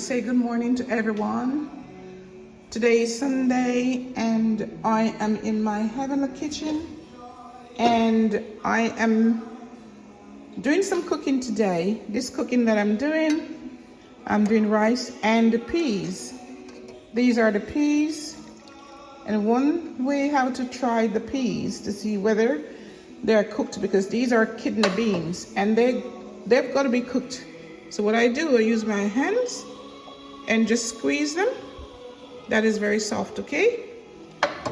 Say good morning to everyone. Today is Sunday and I am in my heavenly kitchen and I am doing some cooking today. This cooking that I'm doing rice and peas. These are the peas, and one way how to try the peas to see whether they're cooked, because these are kidney beans and they've got to be cooked. So what I do, I use my hands and just squeeze them. That is very soft, okay?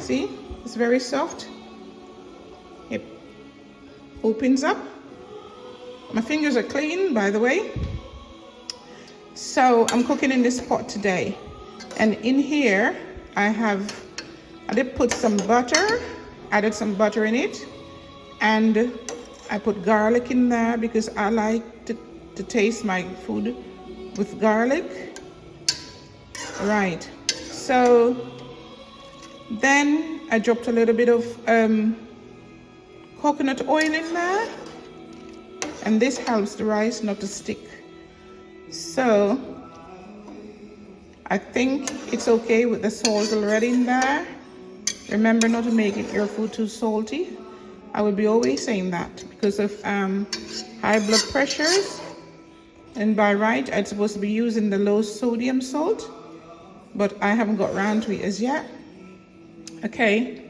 See, it's very soft. It opens up. My fingers are clean, by the way. So I'm cooking in this pot today. And in here, I did put some butter, added some butter in it. And I put garlic in there because I like to taste my food with garlic. Right, so then I dropped a little bit of coconut oil in there, and this helps the rice not to stick. So I think it's okay with the salt already in there. Remember not to make your food too salty. I will be always saying that because of high blood pressures, and by right I'm supposed to be using the low sodium salt, but I haven't got around to it as yet. Okay,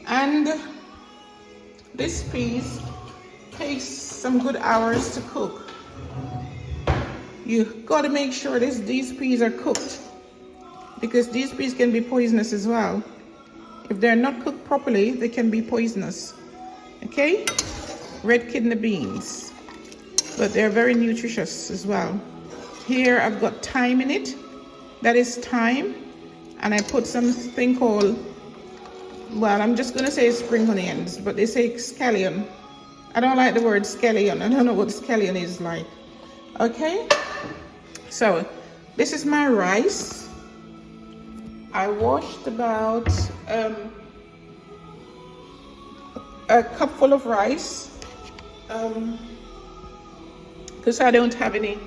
and this piece takes some good hours to cook. You've got to make sure these peas are cooked, because these peas can be poisonous as well. If they're not cooked properly, they can be poisonous. Okay, red kidney beans, but they're very nutritious as well. Here I've got thyme in it. That is thyme, and I put something called, well, I'm just gonna say spring onions, but they say scallion. I don't like the word scallion. I don't know what scallion is like. Okay, so this is my rice. I washed about a cupful of rice because I don't have any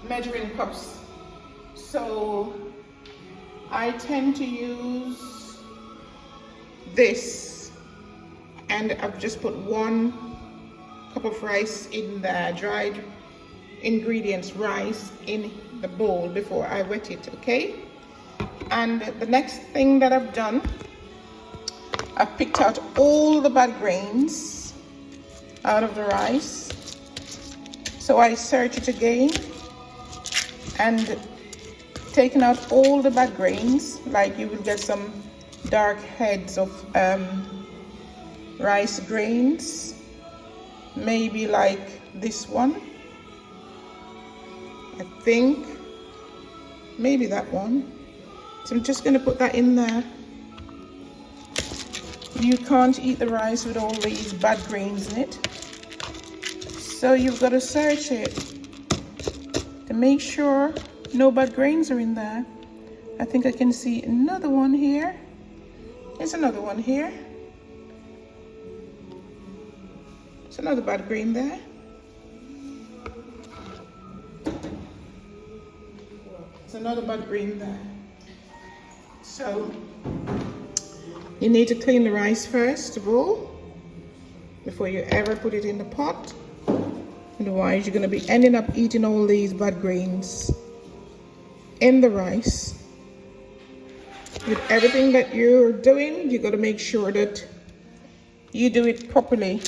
measuring cups. So I tend to use this, and I've just put 1 cup of rice in the dried ingredients rice in the bowl before I wet it, okay? And the next thing that I've done, I've picked out all the bad grains out of the rice. So I search it again and taken out all the bad grains. Like you will get some dark heads of rice grains, maybe like this one, I think, maybe that one. So I'm just going to put that in there. You can't eat the rice with all these bad grains in it, so you've got to search it to make sure no bad grains are in there. I think I can see another one here. There's another one here. There's another bad grain there. There's another bad grain there. So you need to clean the rice first of all before you ever put it in the pot. Otherwise you're going to be ending up eating all these bad grains in the rice. With everything that you're doing, you got to make sure that you do it properly.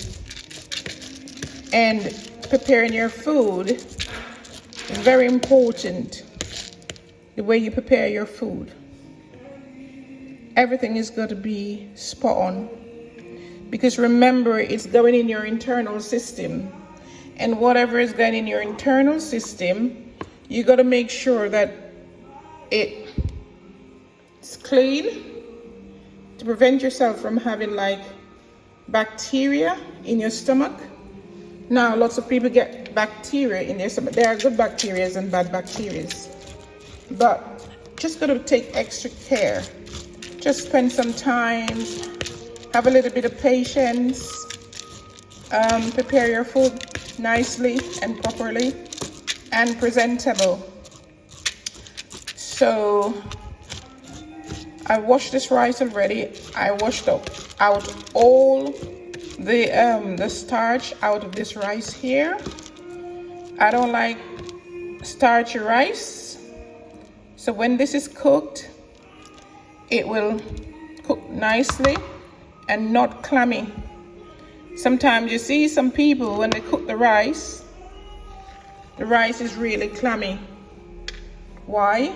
And preparing your food is very important. The way you prepare your food, everything is going to be spot on, because remember, it's going in your internal system, and whatever is going in your internal system, you got to make sure that it's clean to prevent yourself from having like bacteria in your stomach. Now lots of people get bacteria in their stomach. There are good bacteria and bad bacteria, but just got to take extra care. Just spend some time, have a little bit of patience, prepare your food nicely and properly and presentable. So I washed this rice already. I washed out all the starch out of this rice here. I don't like starchy rice. So when this is cooked, it will cook nicely and not clammy. Sometimes you see some people when they cook the rice is really clammy. Why?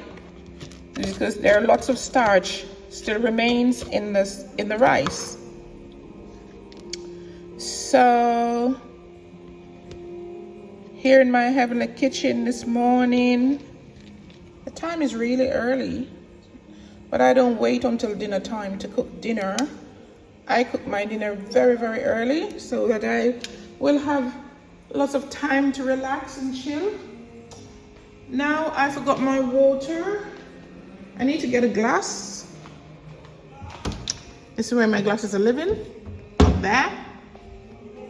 Because there are lots of starch still remains in the rice. So here in my heavenly kitchen this morning, the time is really early, but I don't wait until dinner time to cook dinner. I cook my dinner very, very early so that I will have lots of time to relax and chill. Now I forgot my water. I need to get a glass. This is where my glasses are living, up there.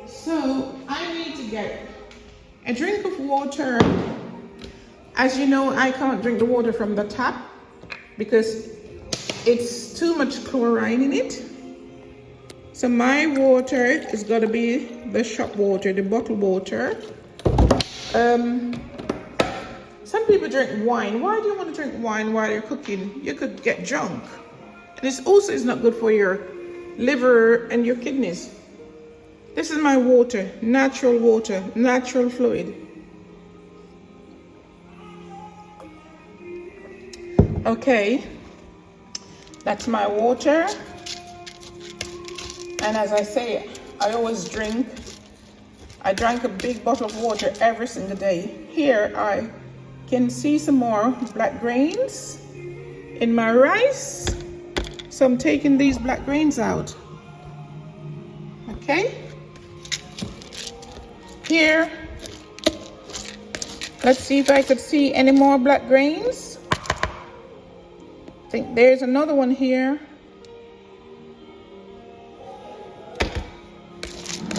So I need to get a drink of water. As you know, I can't drink the water from the tap because it's too much chlorine in it. So my water is got to be the shop water, the bottled water. Some people drink wine. Why do you want to drink wine while you're cooking? You could get drunk. And it's also is not good for your liver and your kidneys. This is my water, natural fluid. Okay, that's my water. And as I say, I always drink. I drank a big bottle of water every single day. Here I can see some more black grains in my rice. So I'm taking these black grains out. Okay. Here, let's see if I could see any more black grains. I think there's another one here.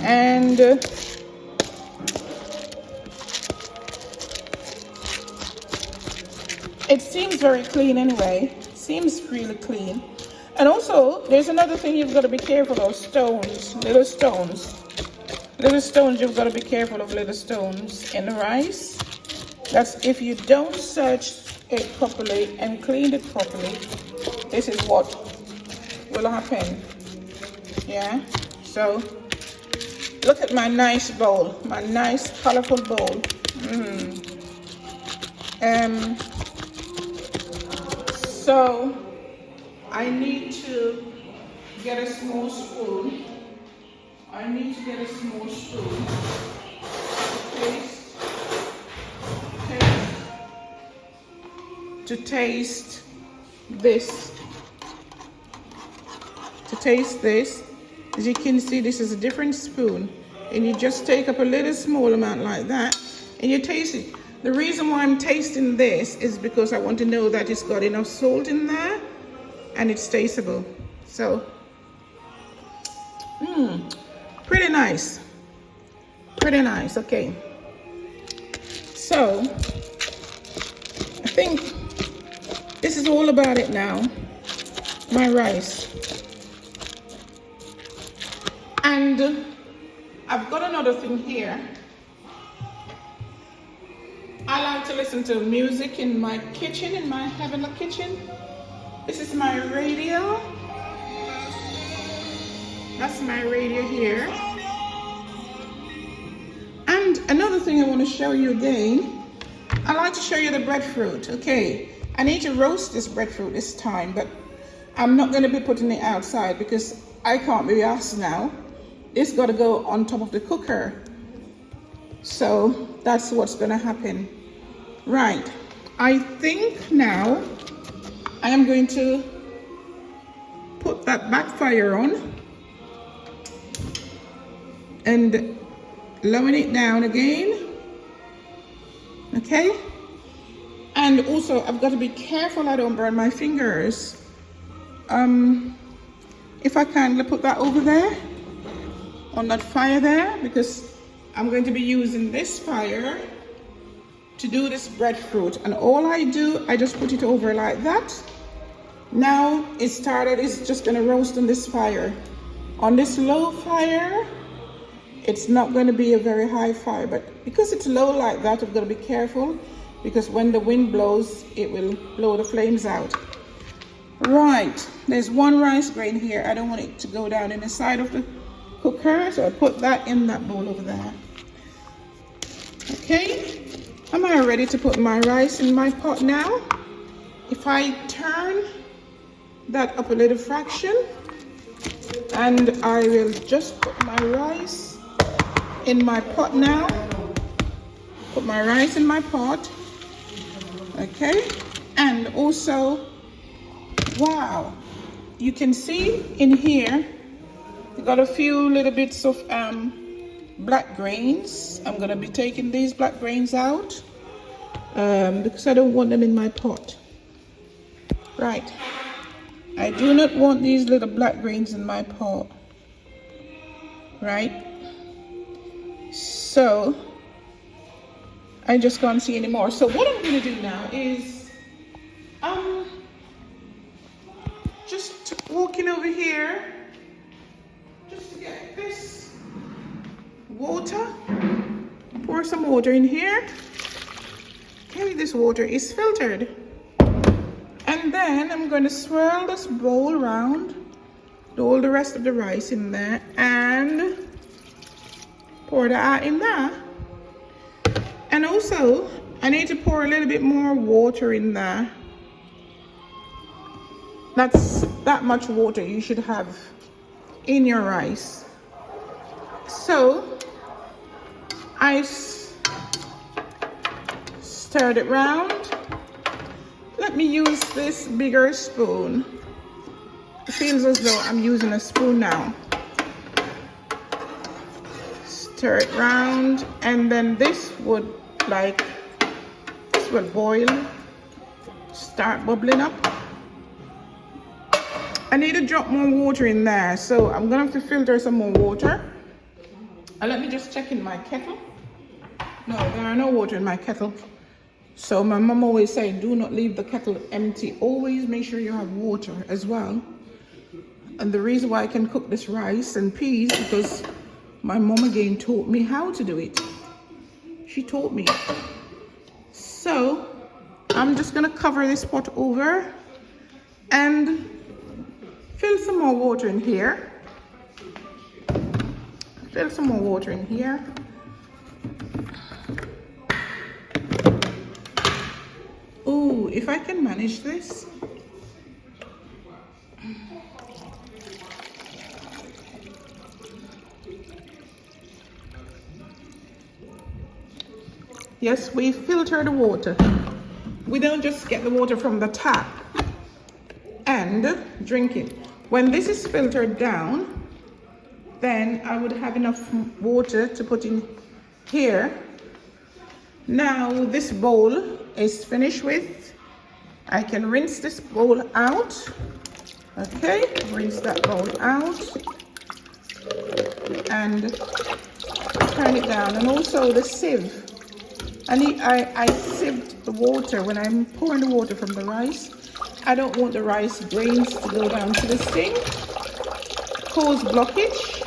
And it seems very clean anyway. Seems really clean. And also, there's another thing you've got to be careful of, stones, little stones. Little stones, you've got to be careful of little stones in the rice. That's if you don't search it properly and clean it properly, this is what will happen. Yeah, so look at my nice bowl, my nice colorful bowl. So I need to get a small spoon. To taste this. As you can see, this is a different spoon. And you just take up a little small amount like that and you taste it. The reason why I'm tasting this is because I want to know that it's got enough salt in there and it's tasteable. So, pretty nice. Okay. So, I think this is all about it now. My rice. And I've got another thing here. I like to listen to music in my kitchen, in my heavenly kitchen. This is my radio. That's my radio here. And another thing I want to show you again. I like to show you the breadfruit. Okay, I need to roast this breadfruit this time, but I'm not going to be putting it outside because I can't be asked now. It's got to go on top of the cooker. So that's what's going to happen. Right, I think now I am going to put that backfire on and lower it down again. Okay, and also I've got to be careful I don't burn my fingers. If I can put that over there on that fire there, because I'm going to be using this fire to do this breadfruit, and all I do, I just put it over like that. Now it started, it's just gonna roast on this fire. On this low fire, it's not gonna be a very high fire, but because it's low like that, I've gotta be careful because when the wind blows, it will blow the flames out. Right, there's one rice grain here. I don't want it to go down in the side of the cooker, so I put that in that bowl over there. Okay, am I ready to put my rice in my pot now? If I turn that up a little fraction, and I will just put my rice in my pot now. Put my rice in my pot. Okay, and also, wow, you can see in here, I got a few little bits of black grains. I'm gonna be taking these black grains out because I don't want them in my pot. Right, I do not want these little black grains in my pot. Right, so I just can't see anymore. So what I'm gonna do now is just walking over here just to get this water, pour some water in here. Okay, this water is filtered, and then I'm going to swirl this bowl around, all the rest of the rice in there, and pour that in there. And also I need to pour a little bit more water in there. That's that much water you should have in your rice. So I stirred it round. Let me use this bigger spoon. It feels as though I'm using a spoon now. Stir it round, and then this would boil, start bubbling up. I need to drop more water in there, so I'm gonna have to filter some more water. And let me just check in my kettle. No, there are no water in my kettle. So my mom always said, do not leave the kettle empty. Always make sure you have water as well. And the reason why I can cook this rice and peas, because my mom again taught me how to do it. She taught me. So I'm just gonna cover this pot over and fill some more water in here. Fill some more water in here. Oh, if I can manage this. Yes, we filter the water. We don't just get the water from the tap and drink it. When this is filtered down, then I would have enough water to put in here. Now this bowl is finished with. I can rinse this bowl out. Okay, rinse that bowl out and turn it down. And also the sieve. I sieved the water when I'm pouring the water from the rice. I don't want the rice grains to go down to the sink, cause blockage.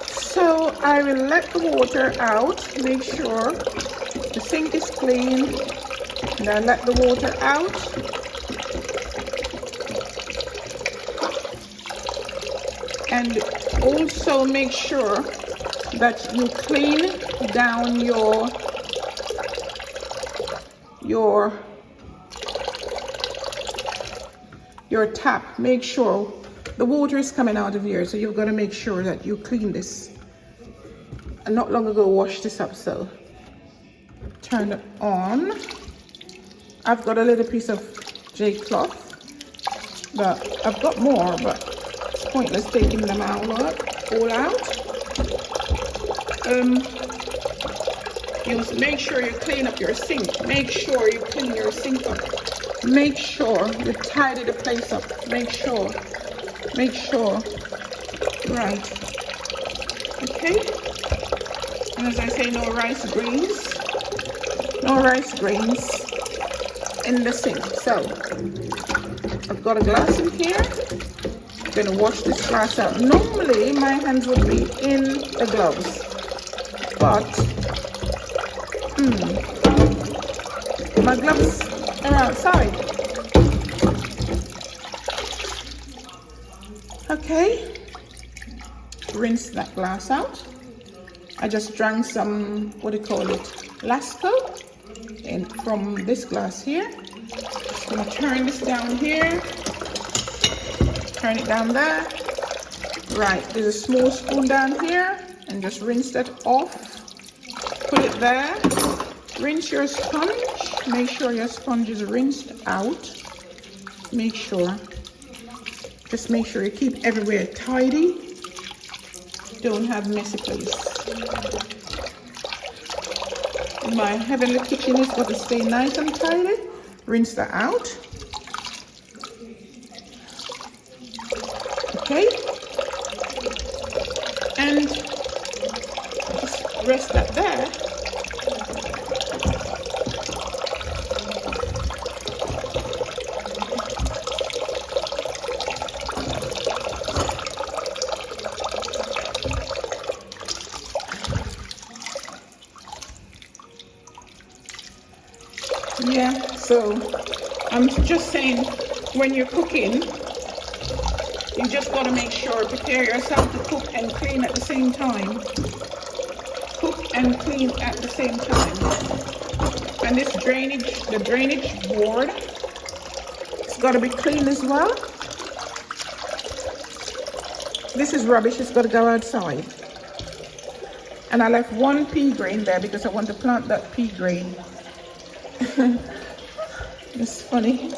So I will let the water out, make sure the sink is clean, and I let the water out. And also make sure that you clean down your tap. Make sure the water is coming out of here, so you've got to make sure that you clean this. I not long ago washed this up, so turn it on. I've got a little piece of J cloth, but I've got more, but it's pointless taking them all out. You must make sure you clean up your sink. Make sure you clean your sink up. Make sure you tidy the place up. Make sure. Right. Okay. And as I say, no rice grains. no rice grains in the sink. So I've got a glass in here. I'm gonna wash this glass out. Normally my hands would be in the gloves, but my gloves are outside. Okay, rinse that glass out. I just drank some, what do you call it, Lasco, and from this glass here. Just gonna turn this down here, turn it down there. Right, there's a small spoon down here, and just rinse that off. Put it there. Rinse your sponge. Make sure your sponge is rinsed out. Make sure. Just make sure you keep everywhere tidy. Don't have messy place. My heavenly kitchen is going to stay nice and tidy. Rinse that out. Okay. And just rest that there. Yeah, so I'm just saying, when you're cooking, you just got to make sure, prepare yourself to cook and clean at the same time. Cook and clean at the same time. And this drainage, the drainage board, it's got to be clean as well. This is rubbish, it's got to go outside. And I left one pea grain there because I want to plant that pea grain. It's funny.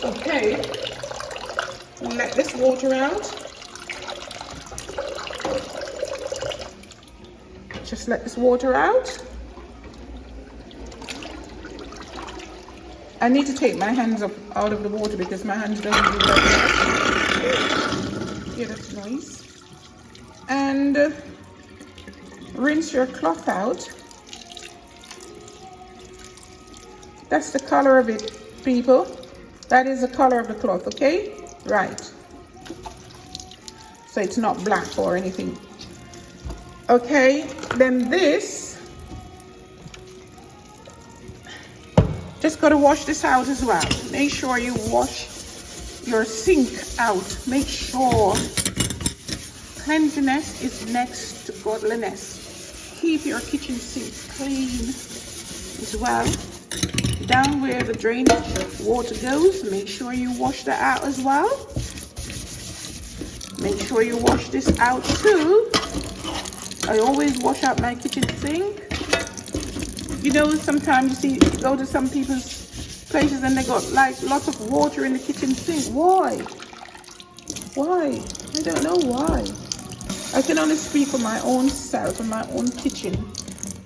Okay, let this water out. Just let this water out. I need to take my hands up out of the water because my hands don't do that. Yeah, that's nice. And rinse your cloth out. That's the color of it, people. That is the color of the cloth, okay? Right. So it's not black or anything. Okay, then this, just gotta wash this out as well. Make sure you wash your sink out. Make sure cleanliness is next to godliness. Keep your kitchen sink clean as well. Down where the drainage water goes, make sure you wash that out as well. Make sure you wash this out too. I always wash out my kitchen sink. You know, sometimes you go to some people's places and they got like lots of water in the kitchen sink. Why? Why? I don't know why. I can only speak for my own self and my own kitchen.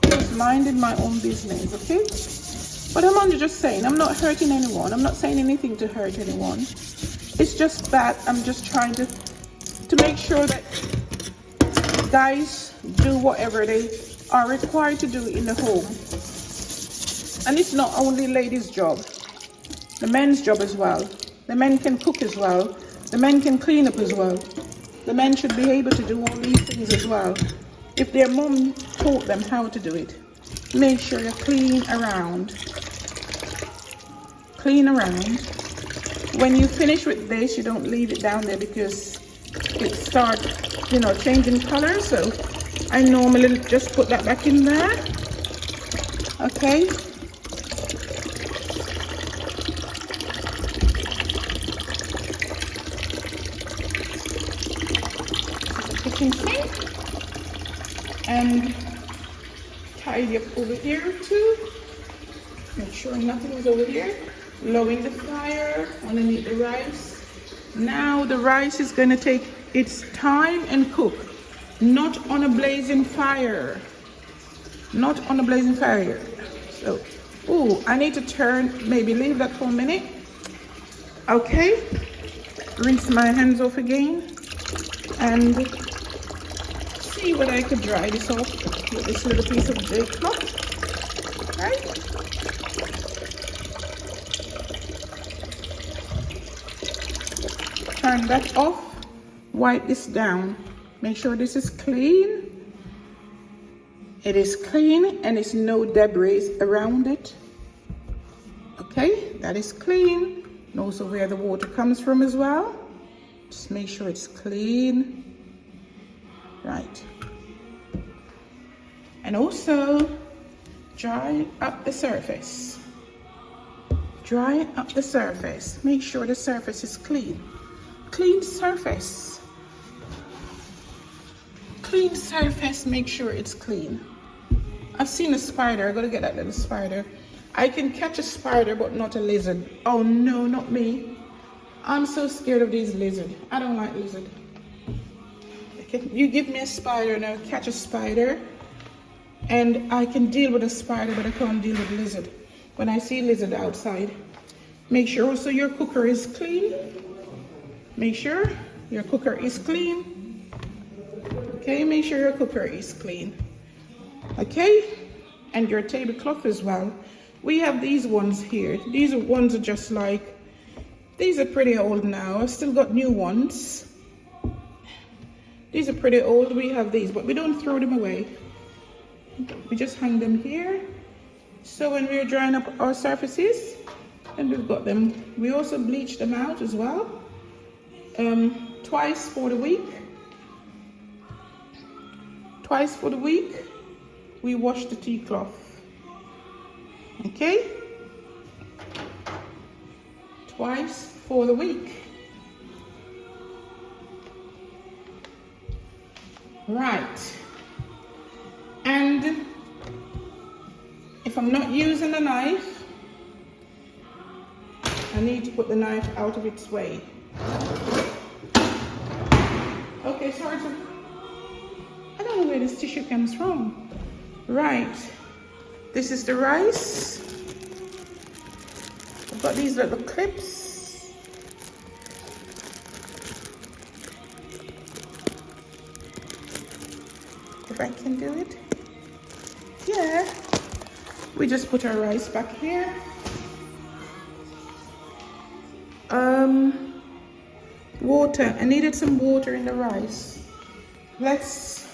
Just minding my own business, okay? But I'm only just saying, I'm not hurting anyone. I'm not saying anything to hurt anyone. It's just that I'm just trying to make sure that guys do whatever they are required to do in the home. And it's not only ladies' job, the men's job as well. The men can cook as well. The men can clean up as well. The men should be able to do all these things as well. If their mom taught them how to do it. Make sure you clean around. Clean around. When you finish with this, you don't leave it down there because it starts, you know, changing color. So I normally just put that back in there. Okay. Kitchen sink. And tidy up over here too. Make sure nothing is over here. Lowering the fire underneath the rice. Now the rice is going to take its time and cook. Not on a blazing fire. Not on a blazing fire. So, oh, I need to turn, maybe leave that for a minute. Okay. Rinse my hands off again. And see what I could dry this off with this little piece of J cloth. Okay. Turn that off. Wipe this down. Make sure this is clean. It is clean and there's no debris around it. Okay, that is clean. And also where the water comes from as well. Just make sure it's clean. Right. And also dry up the surface. Dry up the surface. Make sure the surface is clean. Clean surface. Clean surface, make sure it's clean. I've seen a spider. I gotta get that little spider. I can catch a spider, but not a lizard. Oh no, not me. I'm so scared of these lizards. I don't like lizards. You give me a spider and I'll catch a spider. And I can deal with a spider, but I can't deal with lizard. When I see lizard outside, make sure also your cooker is clean. Make sure your cooker is clean. Okay, make sure your cooker is clean. Okay, and your tablecloth as well. We have these ones here. These ones are just like, these are pretty old now. I've still got new ones. These are pretty old. We have these, but we don't throw them away. We just hang them here. So when we're drying up our surfaces, and we've got them, we also bleach them out as well. Twice for the week. Twice for the week, we wash the tea cloth. Okay? Twice for the week. Right. And if I'm not using a knife, I need to put the knife out of its way. Okay, sorry. I don't know where this tissue comes from. Right. This is the rice. I've got these little clips. If I can do it. Yeah. We just put our rice back here. Water. I needed some water in the rice. Let's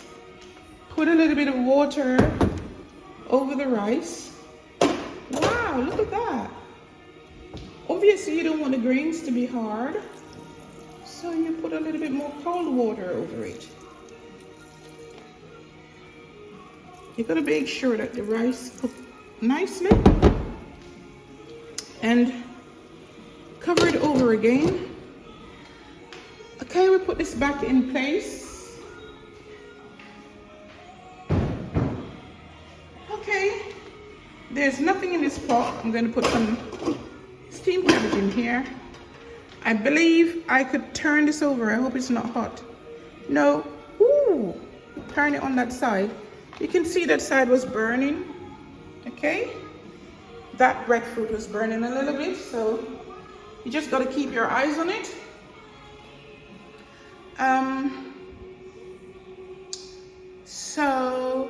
put a little bit of water over the rice. Wow, look at that. Obviously you don't want the grains to be hard, so you put a little bit more cold water over it. You're gonna make sure that the rice cooks nicely and cover it over again. Okay, we put this back in place. Okay, there's nothing in this pot. I'm going to put some steamed cabbage in here. I believe I could turn this over. I hope it's not hot. No. Ooh, turn it on that side. You can see that side was burning. Okay, that breadfruit was burning a little bit, so you just got to keep your eyes on it. So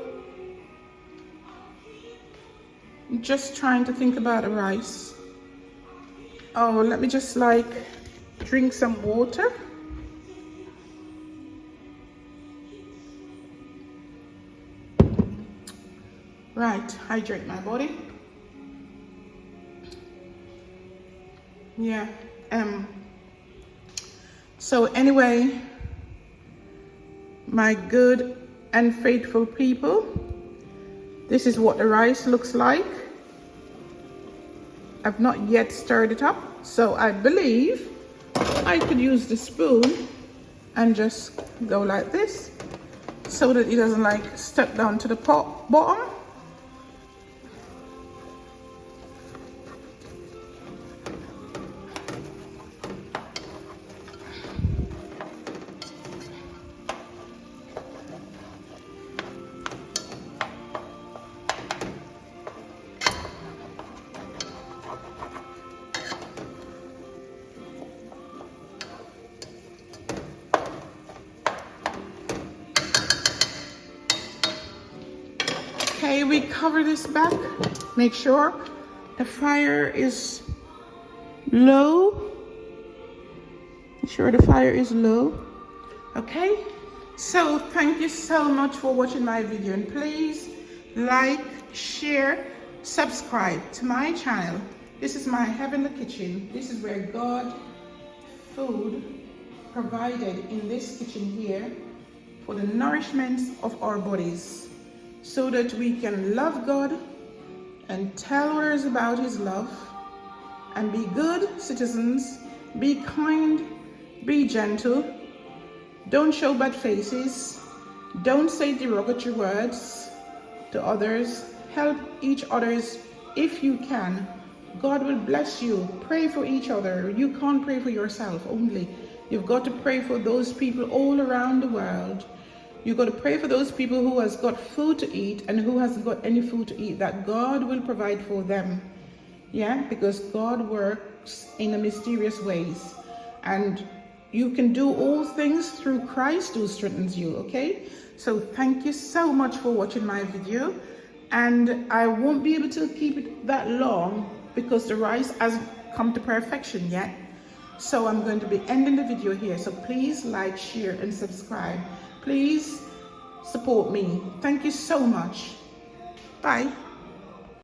I'm just trying to think about the rice. Oh, let me just like drink some water. Right, hydrate my body. Yeah. So anyway, my good and faithful people, this is what the rice looks like. I've not yet stirred it up, so I believe I could use the spoon and just go like this so that it doesn't like stuck down to the pot bottom. we cover this back. Make sure the fire is low. Make sure the fire is low. Okay, so thank you so much for watching my video, and please like, share, subscribe to my channel. This is my heavenly kitchen. This is where God food provided in this kitchen here for the nourishment of our bodies, so that we can love God and tell others about his love and be good citizens, be kind, be gentle, don't show bad faces, don't say derogatory words to others, help each others if you can. God will bless you. Pray for each other. You can't pray for yourself only. You've got to pray for those people all around the world. You've got to pray for those people who has got food to eat and who hasn't got any food to eat, that God will provide for them. Yeah, because God works in a mysterious ways, and you can do all things through Christ who strengthens you. Okay, so thank you so much for watching my video, and I won't be able to keep it that long because the rice hasn't come to perfection yet. So I'm going to be ending the video here. So please like, share and subscribe. Please support me. Thank you so much. Bye.